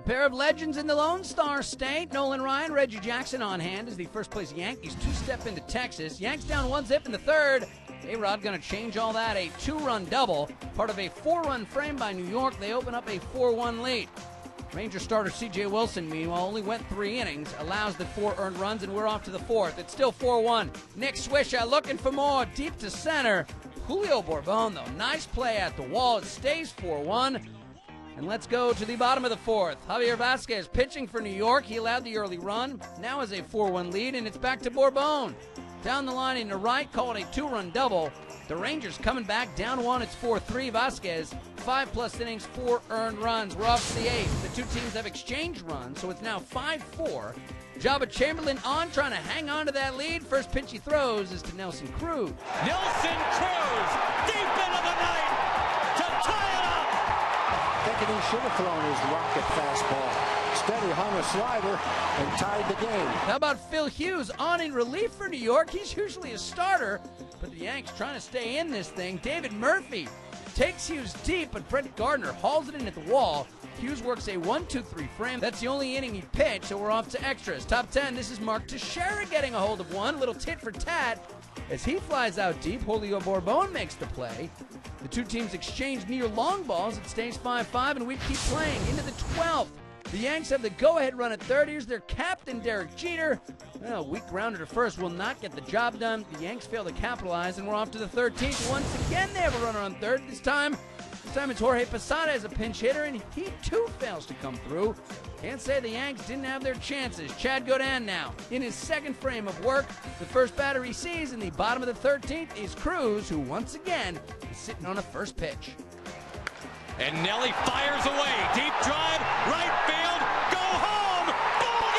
pair of legends in the Lone Star State, Nolan Ryan, Reggie Jackson on hand as the first-place Yankees two-step into Texas. Yanks down 1-0 in the third. A-Rod going to change all that. A 2-run double, part of a 4-run frame by New York. They open up a 4-1 lead. Ranger starter C.J. Wilson, meanwhile, only went 3 innings, allows the 4 earned runs, and we're off to the 4th. It's still 4-1. Nick Swisha looking for more, deep to center. Julio Bourbon, though, nice play at the wall. It stays 4-1. And let's go to the bottom of the 4th. Javier Vasquez pitching for New York. He allowed the early run. Now has a 4-1 lead, and it's back to Bourbon. Down the line in the right, called a 2-run double. The Rangers coming back down 1. It's 4-3. Vasquez, 5+ innings, 4 earned runs. We're off to the 8th. The two teams have exchanged runs, so it's now 5-4. Jabba Chamberlain on, trying to hang on to that lead. First pitch he throws is to Nelson Cruz. Nelson Cruz, deep into the night to tie it up. Thinking he should have thrown his rocket fastball. Steady hung a slider and tied the game. How about Phil Hughes on in relief for New York? He's usually a starter, but the Yanks trying to stay in this thing. David Murphy takes Hughes deep, but Brett Gardner hauls it in at the wall. Hughes works a 1-2-3 frame. That's the only inning he pitched, so we're off to extras. Top 10, this is Mark Teixeira getting a hold of one. Little tit for tat. As he flies out deep, Julio Bourbon makes the play. The two teams exchange near long balls. It stays 5-5, and we keep playing into the 12th. The Yanks have the go-ahead run at third. Here's their captain, Derek Jeter. Well, weak grounder to first will not get the job done. The Yanks fail to capitalize, and we're off to the 13th. Once again, they have a runner on third. This time it's Jorge Posada as a pinch hitter, and he too fails to come through. Can't say the Yanks didn't have their chances. Chad Godin now in his second frame of work. The first batter he sees in the bottom of the 13th is Cruz, who once again is sitting on a first pitch. And Nelly fires away. Deep drive, right field, go home, ball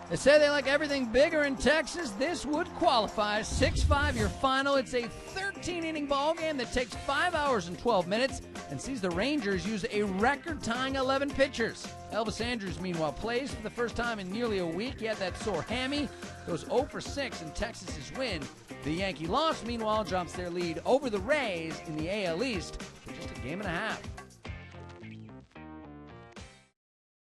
game! They say they like everything bigger in Texas. This would qualify. 6-5 your final. It's a 13-inning ball game that takes 5 hours and 12 minutes and sees the Rangers use a record-tying 11 pitchers. Elvis Andrus, meanwhile, plays for the first time in nearly a week. He had that sore hammy. Goes 0 for 6 in Texas's win. The Yankee loss, meanwhile, drops their lead over the Rays in the AL East for just a game and a half.